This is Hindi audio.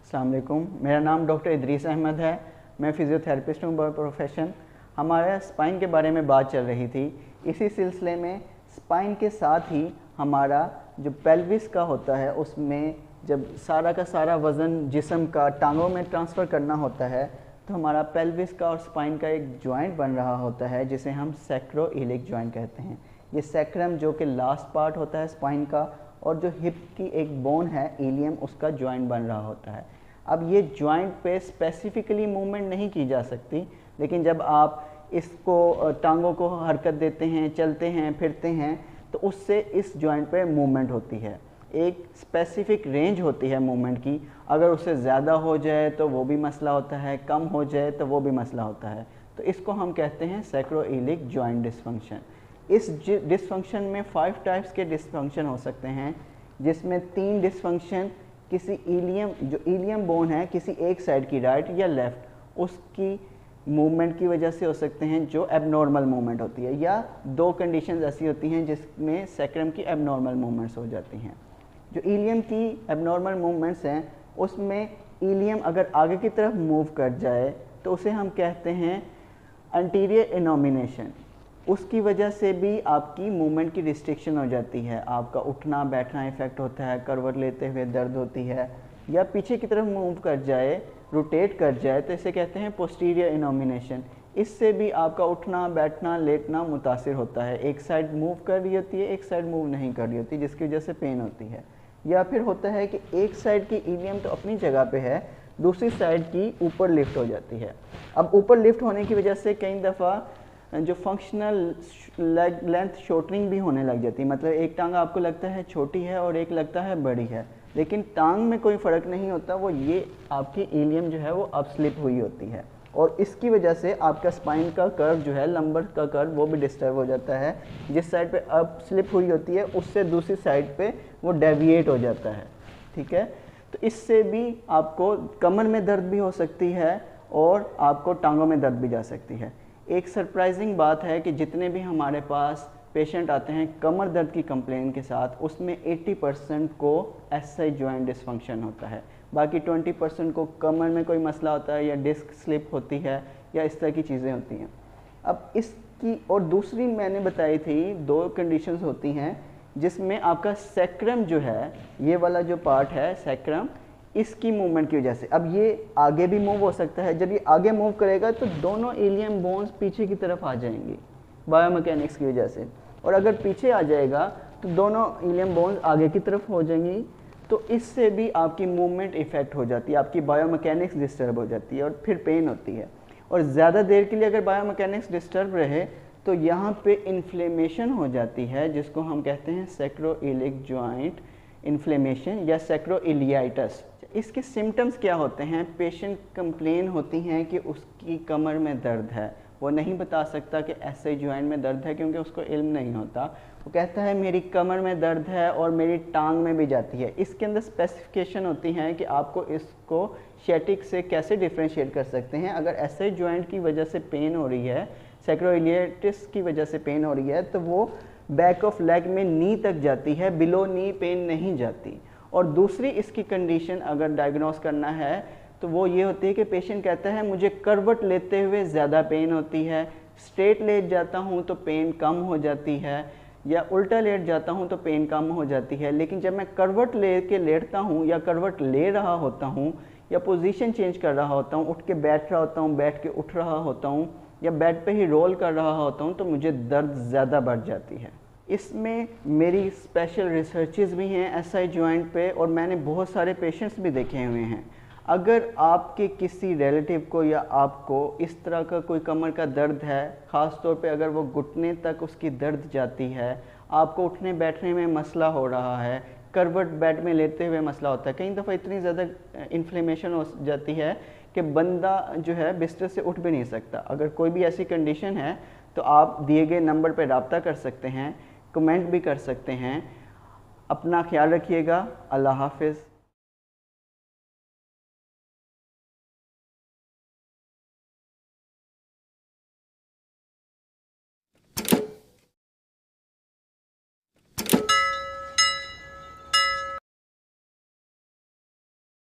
अस्सलाम वालेकुम। मेरा नाम डॉक्टर इदरीस अहमद है। मैं फ़िज़ियोथेरेपिस्ट हूँ बाय प्रोफेशन। हमारे स्पाइन के बारे में बात चल रही थी। इसी सिलसिले में स्पाइन के साथ ही हमारा जो पेल्विस का होता है, उसमें जब सारा का सारा वज़न जिस्म का टांगों में ट्रांसफ़र करना होता है, तो हमारा पेल्विस का और स्पाइन का एक जॉइंट बन रहा होता है जिसे हम सैक्रोइलिक जॉइंट कहते हैं। ये सैक्रम जो कि लास्ट पार्ट होता है स्पाइन का, और जो हिप की एक बोन है इलियम, उसका जॉइंट बन रहा होता है। अब ये जॉइंट पे स्पेसिफिकली मूवमेंट नहीं की जा सकती, लेकिन जब आप इसको टांगों को हरकत देते हैं, चलते हैं, फिरते हैं, तो उससे इस जॉइंट पे मूवमेंट होती है। एक स्पेसिफिक रेंज होती है मूवमेंट की। अगर उससे ज़्यादा हो जाए तो वो भी मसला होता है, कम हो जाए तो वो भी मसला होता है। तो इसको हम कहते हैं सैक्रोइलिक जॉइंट डिसफंक्शन। इस डिसफंक्शन में 5 टाइप्स के डिसफंक्शन हो सकते हैं, जिसमें 3 डिसफंक्शन किसी इलियम, जो इलियम बोन है किसी एक साइड की, राइट या लेफ़्ट, उसकी मूवमेंट की वजह से हो सकते हैं, जो एबनॉर्मल मूवमेंट होती है, या 2 कंडीशंस ऐसी होती हैं जिसमें सैक्रम की एबनॉर्मल मूवमेंट्स हो जाती हैं। जो इलियम की एबनॉर्मल मूवमेंट्स हैं, उसमें इलियम अगर आगे की तरफ मूव कर जाए तो उसे हम कहते हैं एंटीरियर इनोमिनेशन। उसकी वजह से भी आपकी मूवमेंट की रिस्ट्रिक्शन हो जाती है, आपका उठना बैठना इफ़ेक्ट होता है, करवट लेते हुए दर्द होती है, या पीछे की तरफ मूव कर जाए, रोटेट कर जाए, तो इसे कहते हैं पोस्टीरियर इनोमिनेशन। इससे भी आपका उठना बैठना लेटना मुतासिर होता है। एक साइड मूव कर रही होती है, एक साइड मूव नहीं कर रही होती, जिसकी वजह से पेन होती है। या फिर होता है कि एक साइड की इलियम तो अपनी जगह पे है, दूसरी साइड की ऊपर लिफ्ट हो जाती है। अब ऊपर लिफ्ट होने की वजह से कई दफ़ा जो फंक्शनल लेंथ शॉर्टनिंग भी होने लग जाती है। मतलब एक टांग आपको लगता है छोटी है और एक लगता है बड़ी है, लेकिन टांग में कोई फ़र्क नहीं होता, वो ये आपकी इलियम जो है वो अप स्लिप हुई होती है, और इसकी वजह से आपका स्पाइन का कर्व जो है, लंबर का कर्व, वो भी डिस्टर्ब हो जाता है। जिस साइड पे अप स्लिप हुई होती है उससे दूसरी साइड पे वो डेविएट हो जाता है। ठीक है, तो इससे भी आपको कमर में दर्द भी हो सकती है और आपको टांगों में दर्द भी जा सकती है। एक सरप्राइजिंग बात है कि जितने भी हमारे पास पेशेंट आते हैं कमर दर्द की कंप्लेन के साथ, उसमें 80% को एसआई जॉइंट डिसफंक्शन होता है। बाकी 20% को कमर में कोई मसला होता है, या डिस्क स्लिप होती है, या इस तरह की चीज़ें होती हैं। अब इसकी और दूसरी मैंने बताई थी 2 कंडीशंस होती हैं जिसमें आपका सैक्रम जो है, ये वाला जो पार्ट है सैक्रम, इसकी मूवमेंट की वजह से, अब ये आगे भी मूव हो सकता है। जब ये आगे मूव करेगा तो दोनों इलियम बोन्स पीछे की तरफ आ जाएंगी बायोमैकेनिक्स की वजह से, और अगर पीछे आ जाएगा तो दोनों इलियम बोन्स आगे की तरफ हो जाएंगी। तो इससे भी आपकी मूवमेंट इफ़ेक्ट हो जाती है, आपकी बायोमैकेनिक्स डिस्टर्ब हो जाती है और फिर पेन होती है। और ज़्यादा देर के लिए अगर बायोमैकेनिक्स डिस्टर्ब रहे तो यहाँ पे इन्फ्लेमेशन हो जाती है, जिसको हम कहते हैं सैक्रोइलिक जॉइंट इन्फ्लेमेशन या सैक्रोइलियाइटिस। इसके सिम्टम्स क्या होते हैं? पेशेंट कंप्लेन होती हैं कि उसकी कमर में दर्द है। वो नहीं बता सकता कि एसआई जॉइंट में दर्द है, क्योंकि उसको इल्म नहीं होता। वो कहता है मेरी कमर में दर्द है और मेरी टांग में भी जाती है। इसके अंदर स्पेसिफिकेशन होती हैं कि आपको इसको शैटिक से कैसे डिफ्रेंशिएट कर सकते हैं। अगर एसआई जॉइंट की वजह से पेन हो रही है, सैक्रोइलियाइटिस की वजह से पेन हो रही है, तो वो बैक ऑफ लेग में नी तक जाती है, बिलो नी पेन नहीं जाती। और दूसरी इसकी कंडीशन अगर डायग्नोस करना है तो वो ये होती है कि पेशेंट कहता है मुझे करवट लेते हुए ज़्यादा पेन होती है, स्ट्रेट लेट जाता हूँ तो पेन कम हो जाती है, या उल्टा लेट जाता हूँ तो पेन कम हो जाती है, लेकिन जब मैं करवट ले के लेटता हूँ या करवट ले रहा होता हूँ या पोजीशन चेंज कर रहा होता हूँ, उठ के बैठ रहा होता हूँ, बैठ के उठ रहा होता हूँ, या बेड पे ही रोल कर रहा होता हूँ, तो मुझे दर्द ज़्यादा बढ़ जाती है। इसमें मेरी स्पेशल रिसर्चेस भी हैं एसआई जॉइंट पे, और मैंने बहुत सारे पेशेंट्स भी देखे हुए हैं। अगर आपके किसी रिलेटिव को या आपको इस तरह का कोई कमर का दर्द है, ख़ास तौर पे अगर वो घुटने तक उसकी दर्द जाती है, आपको उठने बैठने में मसला हो रहा है, करवट बेड में लेते हुए मसला होता है, कई दफ़ा इतनी ज़्यादा इन्फ्लेमेशन हो जाती है कि बंदा जो है बिस्तर से उठ भी नहीं सकता। अगर कोई भी ऐसी कंडीशन है तो आप दिए गए नंबर पर रब्ता कर सकते हैं, कमेंट भी कर सकते हैं। अपना ख्याल रखिएगा। अल्लाह हाफ़िज़।